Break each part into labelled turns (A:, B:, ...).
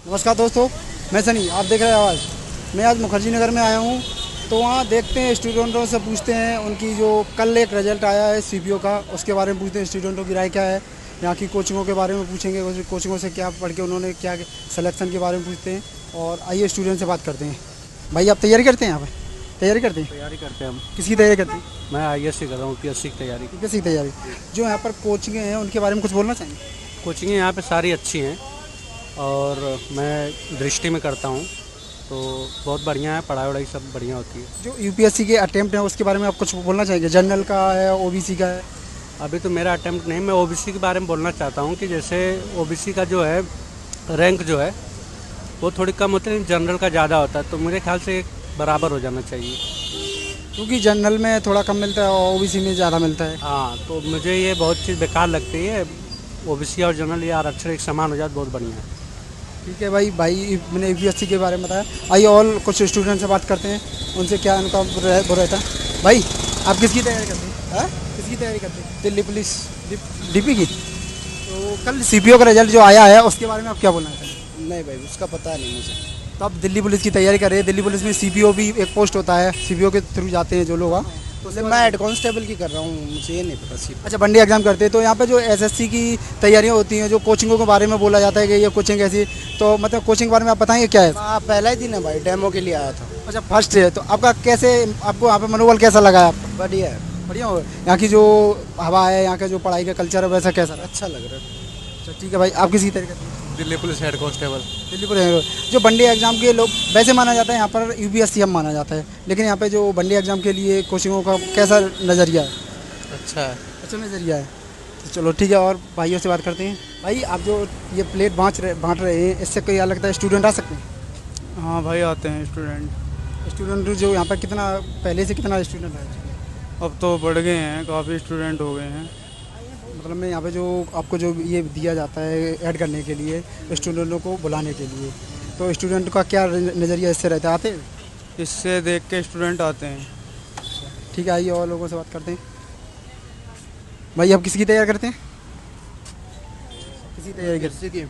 A: नमस्कार दोस्तों, मैं सनी, आप देख रहे हैं आवाज़। मैं आज मुखर्जी नगर में आया हूँ, तो वहाँ देखते हैं, स्टूडेंटों से पूछते हैं उनकी जो कल एक रिजल्ट आया है सीपीओ का, उसके बारे में पूछते हैं स्टूडेंटों की राय क्या है। यहाँ की कोचिंगों के बारे में पूछेंगे, कोचिंगों से क्या पढ़ के उन्होंने क्या सिलेक्शन के बारे में पूछते हैं। और आइए स्टूडेंट से बात करते हैं। भाई आप तैयारी करते हैं यहाँ पर? तैयारी करते हैं?
B: तैयारी करते हैं हम।
A: किसकी तैयारी करते हैं?
B: मैं आईएएस कर रहा हूँ, यूपीएससी की तैयारी।
A: यूपीएससी की तैयारी। जो यहाँ पर कोचिंग हैं उनके बारे में कुछ बोलना चाहेंगे?
B: कोचिंगें यहाँ पे सारी अच्छी हैं और मैं दृष्टि में करता हूँ, तो बहुत बढ़िया है, पढ़ाई वढ़ाई सब बढ़िया होती है।
A: जो यूपीएससी के अटेम्प्ट हैं उसके बारे में आप कुछ बोलना चाहेंगे? जनरल का है, ओबीसी का है?
B: अभी तो मेरा अटेम्प्ट नहीं, मैं ओबीसी के बारे में बोलना चाहता हूँ कि जैसे ओबीसी का जो है रैंक जो है वो थोड़ी कम होती है, जनरल का ज़्यादा होता है, तो मेरे ख्याल से बराबर हो जाना चाहिए।
A: क्योंकि जनरल में थोड़ा कम मिलता है और ओबीसी में ज़्यादा मिलता है।
B: हाँ, तो मुझे ये बहुत चीज़ बेकार लगती है। ओबीसी और जनरल ये आरक्षण एक समान हो जाए तो बहुत बढ़िया है।
A: ठीक है भाई मैंने यूपीएससी के बारे में बताया। आइए और कुछ स्टूडेंट से बात करते हैं, उनसे क्या उनका वो रहता है। भाई आप किसकी तैयारी करते हैं? हाँ, किसकी तैयारी करते हैं?
C: दिल्ली पुलिस।
A: डीपी की। तो कल सीपीओ का रिजल्ट जो आया है उसके बारे में आप क्या बोलना चाहेंगे?
C: नहीं भाई, उसका पता नहीं मुझे।
A: तो आप दिल्ली पुलिस की तैयारी कर रहे हैं। दिल्ली पुलिस में सीपीओ भी एक पोस्ट होता है, सीपीओ के थ्रू जाते हैं जो लोग।
C: तो मैं हेड कांस्टेबल की कर रहा हूँ, मुझे ये नहीं पता सीट।
A: अच्छा, बंडी एग्जाम करते हैं। तो यहाँ पे जो एसएससी की तैयारियाँ होती हैं, जो कोचिंगों के बारे में बोला जाता है कि ये कोचिंग ऐसी, तो मतलब कोचिंग के बारे में आप बताएंगे क्या है?
C: हाँ, पहला ही दिन है भाई, डेमो के लिए आया था।
A: अच्छा, फर्स्ट है। तो आपका कैसे, आपको यहाँ पे मनोबल कैसा लगा है आपका?
C: बढ़िया है।
A: बढ़िया हो। यहाँ की जो हवा है, यहाँ का जो पढ़ाई का कल्चर है, वैसा कैसा रहा?
C: अच्छा लग रहा है।
A: अच्छा ठीक है भाई, आप किसी तरीके से?
B: Delhi police head constable.
A: Delhi police. जो बंडी एग्जाम के लोग वैसे माना जाता है, यहाँ पर यूपीएससी माना जाता है, लेकिन यहाँ पे जो बंडी एग्जाम के लिए कोचिंगों का कैसा नज़रिया है?
B: अच्छा है।
A: अच्छा नज़रिया है। तो चलो ठीक है, और भाइयों से बात करते हैं। भाई आप जो ये प्लेट बांट रहे हैं, इससे कोई क्या लगता है स्टूडेंट आ सकते हैं?
D: हाँ भाई, आते हैं स्टूडेंट।
A: स्टूडेंट जो यहाँ पर कितना पहले से कितना स्टूडेंट है?
D: अब तो बढ़ गए हैं, काफ़ी स्टूडेंट हो गए हैं।
A: मतलब मैं यहाँ पे जो आपको जो ये दिया जाता है ऐड करने के लिए, स्टूडेंटों को बुलाने के लिए, तो स्टूडेंट का क्या नज़रिया इससे रहता है? आते हैं?
D: इससे देख के स्टूडेंट आते हैं।
A: ठीक है, आइए और लोगों से बात करते हैं। भाई आप किसकी तैयारी करते हैं? किसी तैयारी करते हैं?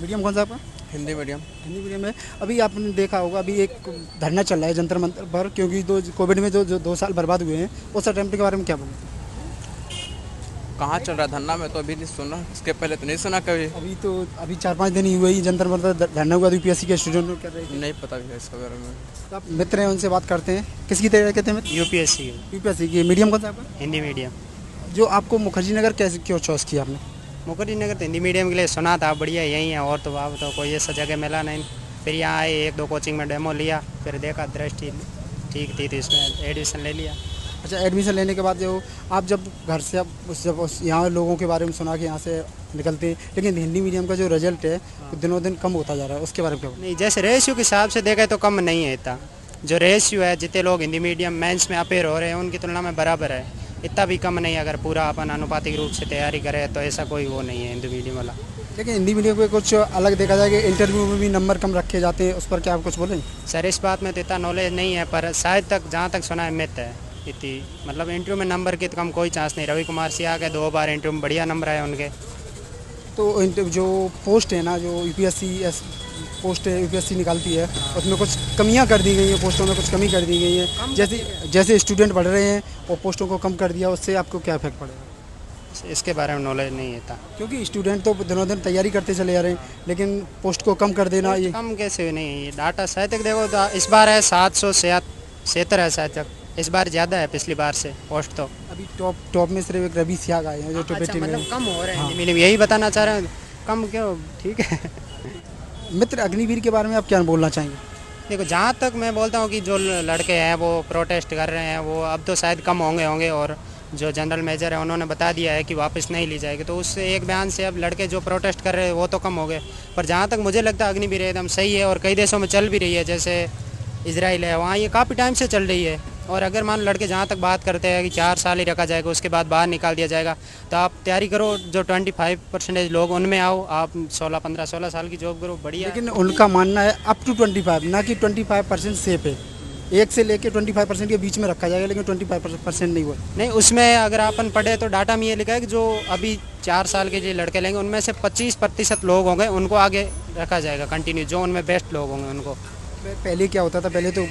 A: मीडियम कौन सा आपका?
C: हिंदी मीडियम।
A: हिंदी मीडियम में। अभी आपने देखा होगा, अभी एक धरना चल रहा है जंतर मंतर पर, क्योंकि कोविड में जो 2 साल बर्बाद हुए हैं, उस अटेम्प्ट के बारे में क्या बोलते हैं?
C: कहाँ चल रहा धरना? मैं तो अभी नहीं सुना, इसके पहले तो नहीं सुना कभी।
A: अभी 4-5 दिन ही हुए ही जंतर मंतर धरना हुआ, यूपीएससी के स्टूडेंट कर रहे थे।
C: नहीं पता भी है इसके बारे में।
A: तो आप मित्र हैं, उनसे बात करते हैं। किसकी तैयारी करते हैं मित्र?
B: यूपीएससी
A: यूपीएससी की। मीडियम कौन सा आपका?
B: हिंदी मीडियम।
A: जो आपको मुखर्जी नगर कैसे क्यों चॉइस किया आपने?
B: मुखर्जी नगर तो हिंदी मीडियम के लिए सुना था, बढ़िया यही है, और तो आप तो कोई ऐसा जगह मिला नहीं। फिर यहाँ आए, 1-2 कोचिंग में डेमो लिया, फिर देखा दृष्टि ठीक थी तो इसमें एडमिशन ले लिया।
A: अच्छा, एडमिशन लेने के बाद जो आप जब घर से यहाँ लोगों के बारे में सुना कि यहाँ से निकलते हैं, लेकिन हिंदी मीडियम का जो रिजल्ट है वो दिनों दिन कम होता जा रहा है, उसके बारे में क्या?
B: नहीं, जैसे रेशियो के हिसाब से देखें तो कम नहीं है इतना। जो रेशियो है, जितने लोग हिंदी मीडियम मेंस में अपेयर हो रहे हैं उनकी तुलना में बराबर है, इतना भी कम नहीं है। अगर पूरा अपन अनुपातिक रूप से तैयारी करें तो ऐसा कोई वो नहीं है हिंदी मीडियम वाला।
A: लेकिन हिंदी मीडियम में कुछ अलग देखा जाए कि इंटरव्यू में भी नंबर कम रखे जाते हैं, उस पर क्या आप कुछ बोलें?
B: सर इस बात में तो इतना नॉलेज नहीं है, पर शायद तक जहाँ तक सुना है मिथ है इतनी। मतलब इंटरव्यू में नंबर की तो कम कोई चांस नहीं। रवि कुमार सिंह के 2 बार इंटरव्यू में बढ़िया नंबर आए उनके।
A: तो जो पोस्ट है ना, जो यूपीएससी पोस्ट है यूपीएससी निकालती है, उसमें कुछ कमियां कर दी गई हैं, पोस्टों में कुछ कमी कर दी गई है। जैसे स्टूडेंट बढ़ रहे हैं और पोस्टों को कम कर दिया, उससे आपको क्या इफेक्ट पड़ेगा?
B: इसके बारे में नॉलेज नहीं है था,
A: क्योंकि स्टूडेंट तो दिनों दिन तैयारी करते चले जा रहे हैं, लेकिन पोस्ट को कम कर देना ये
B: कम कैसे नहीं है। ये डाटा शायद तक देखो तो इस बार है 776 है शायद तक, इस बार ज़्यादा है पिछली बार से पोस्ट। तो
A: अभी टॉप में सिर्फ एक रवि सियाग आए हैं जो टॉप
B: अच्छा,
A: टीम में।
B: मतलब कम हो रहे हैं हिंदी मीडियम, यही बताना चाह रहे हैं। कम क्यों? ठीक है।
A: मित्र अग्निवीर के बारे में आप क्या बोलना चाहेंगे?
B: देखो, जहाँ तक मैं बोलता हूँ कि जो लड़के हैं वो प्रोटेस्ट कर रहे हैं, वो अब तो शायद कम होंगे और जो जनरल मेजर है उन्होंने बता दिया है कि वापस नहीं ली जाएगी, तो उससे एक बयान से अब लड़के जो प्रोटेस्ट कर रहे हैं वो तो कम हो गए। पर जहाँ तक मुझे लगता है अग्निवीर एकदम सही है और कई देशों में चल भी रही है, जैसे इजराइल है, वहाँ ये काफ़ी टाइम से चल रही है। और अगर मान लड़के जहाँ तक बात करते हैं कि 4 साल ही रखा जाएगा, उसके बाद बाहर निकाल दिया जाएगा, तो आप तैयारी करो। जो 25% लोग उनमें आओ, आप 16 साल की जॉब करो, बढ़िया।
A: लेकिन उनका मानना है अप टू 25, ना कि 25% सेफ है। 1 से लेके 25% के बीच में रखा जाएगा, लेकिन 25% नहीं हुआ।
B: नहीं, उसमें अगर अपन पढ़े तो डाटा में ये लिखा है कि जो अभी 4 साल के जो लड़के लेंगे उनमें से 25% लोग होंगे, उनको आगे रखा जाएगा कंटिन्यू, जो उनमें बेस्ट लोग होंगे उनको।
A: पहले क्या होता था, पहले तो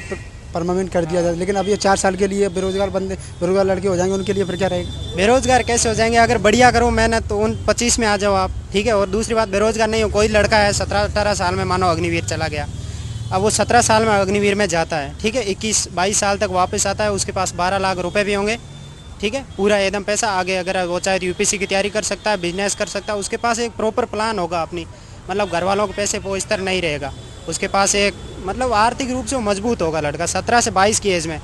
A: परमानेंट कर दिया जाता, लेकिन अब ये 4 साल के लिए बेरोजगार लड़के हो जाएंगे, उनके लिए फिर क्या रहेगा?
B: बेरोजगार कैसे हो जाएंगे? अगर बढ़िया करो मेहनत तो उन 25 में आ जाओ आप, ठीक है। और दूसरी बात, बेरोजगार नहीं हो, कोई लड़का है 17-18 साल में मानो अग्निवीर चला गया, अब वो 17 साल में अग्निवीर में जाता है, ठीक है, 21-22 साल तक वापस आता है, उसके पास 12 लाख रुपए भी होंगे, ठीक है, पूरा एकदम पैसा आगे, अगर वो चाहे तो यूपीएससी की तैयारी कर सकता है, बिजनेस कर सकता है, उसके पास एक प्रॉपर प्लान होगा अपनी, मतलब घर वालों के पैसे वो इस तरह नहीं रहेगा, उसके पास एक मतलब आर्थिक रूप से वो मजबूत होगा लड़का 17 से 22 की एज में,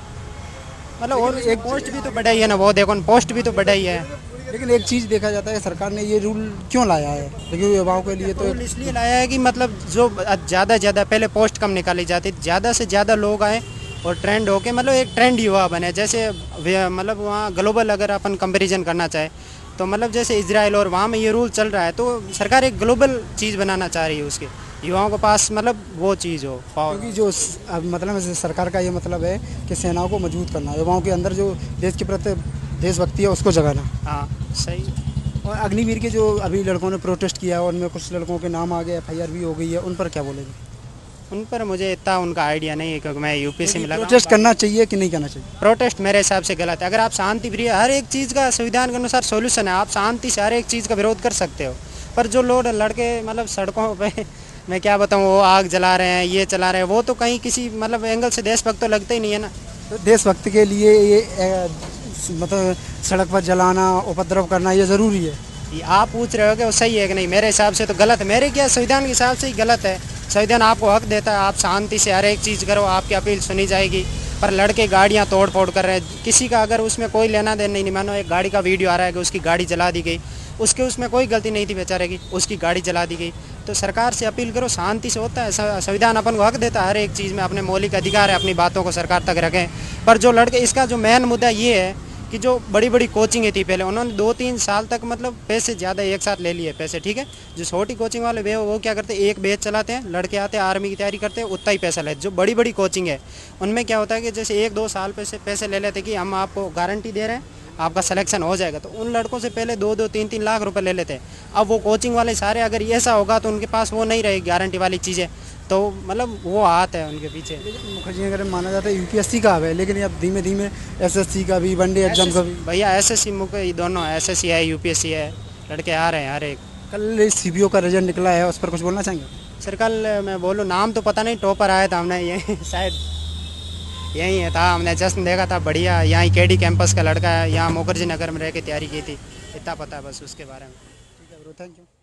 B: मतलब। और एक पोस्ट भी तो बढ़ाई है ना, वो देखो पोस्ट भी तो बढ़ाई है।
A: लेकिन एक चीज़ देखा जाता है, सरकार ने ये रूल क्यों लाया है? लेकिन युवाओं के लिए तो
B: रूल इसलिए लाया है कि मतलब जो ज़्यादा से ज़्यादा पहले पोस्ट कम निकाली जाती, ज़्यादा से ज़्यादा लोग आए और ट्रेंड होके मतलब एक ट्रेंड युवा बने, जैसे मतलब वहाँ ग्लोबल अगर अपन कंपैरिजन करना चाहे तो मतलब जैसे इजराइल और वहाँ में ये रूल चल रहा है, तो सरकार एक ग्लोबल चीज़ बनाना चाह रही है, उसके युवाओं के पास मतलब वो चीज़ हो पावर।
A: क्योंकि जो मतलब सरकार का ये मतलब है कि सेनाओं को मजबूत करना, युवाओं के अंदर जो देश के प्रति देशभक्ति है उसको जगाना।
B: हाँ सही।
A: और अग्निवीर के जो अभी लड़कों ने प्रोटेस्ट किया है, उनमें कुछ लड़कों के नाम आ गए, FIR भी हो गई है, उन पर क्या बोलेंगे?
B: उन पर मुझे इतना उनका आइडिया नहीं है, क्योंकि मैं यूपीएससी में लगा।
A: प्रोटेस्ट करना चाहिए कि नहीं करना चाहिए?
B: प्रोटेस्ट मेरे हिसाब से गलत है। अगर आप शांति प्रिय, हर एक चीज़ का संविधान के अनुसार सॉल्यूशन है, आप शांति से हर एक चीज़ का विरोध कर सकते हो, पर जो लोग लड़के मतलब सड़कों पे मैं क्या बताऊँ, वो आग जला रहे हैं, ये चला रहे हैं, वो तो कहीं किसी मतलब एंगल से देशभक्त तो लगते ही नहीं है ना।
A: तो देशभक्त के लिए ये मतलब सड़क पर जलाना, उपद्रव करना ये ज़रूरी है?
B: ये आप पूछ रहे हो कि वो सही है कि नहीं, मेरे हिसाब से तो गलत है। मेरे क्या, संविधान के हिसाब से ही गलत है। संविधान आपको हक देता है, आप शांति से हर एक चीज़ करो, आपकी अपील सुनी जाएगी, पर लड़के गाड़ियाँ तोड़ फोड़ कर रहे हैं, किसी का अगर उसमें कोई लेना देना नहीं। मानो एक गाड़ी का वीडियो आ रहा है कि उसकी गाड़ी जला दी गई, उसमें कोई गलती नहीं थी बेचारे की, उसकी गाड़ी जला दी गई। तो सरकार से अपील करो, शांति से होता है, संविधान अपन को हक देता है हर एक चीज़ में, अपने मौलिक अधिकार है, अपनी बातों को सरकार तक रखें। पर जो लड़के, इसका जो मेन मुद्दा ये है कि जो बड़ी बड़ी कोचिंगें थी पहले, उन्होंने 2-3 साल तक मतलब पैसे ज़्यादा एक साथ ले लिए पैसे, ठीक है। जो छोटी कोचिंग वाले वे वो क्या करते हैं, एक बैच चलाते हैं, लड़के आते हैं आर्मी की तैयारी करते हैं, उतना ही पैसा लेते। जो बड़ी बड़ी कोचिंग है उनमें क्या होता है कि जैसे 1-2 साल पैसे ले लेते कि हम आपको गारंटी दे रहे हैं, आपका सिलेक्शन हो जाएगा, तो उन लड़कों से पहले 2-2, 3-3 लाख रुपए ले लेते हैं। अब वो कोचिंग वाले सारे अगर ऐसा होगा तो उनके पास वो नहीं रहेगी गारंटी वाली चीज़ें, तो मतलब वो हाथ है उनके पीछे।
A: लेकिन मुखर्जी नगर में माना जाता है यूपीएससी का है, लेकिन अब धीमे धीमे एसएससी का भी, वनडे एग्जाम का भी।
B: भैया एसएससी मुख्य दोनों, एसएससी है, यूपीएससी है, लड़के आ रहे हैं हर एक।
A: कल CBO का रिजल्ट निकला है, उस पर कुछ बोलना चाहेंगे?
B: सर कल मैं बोलूँ, नाम तो पता नहीं, टॉपर आया था, हमने ये शायद यही है था, हमने जश्न देखा था, बढ़िया, यहाँ KD कैंपस का लड़का है, यहाँ मुखर्जी नगर में रह के तैयारी की थी, इतना पता है बस उसके बारे में।
A: ठीक है ब्रो, थैंक यू।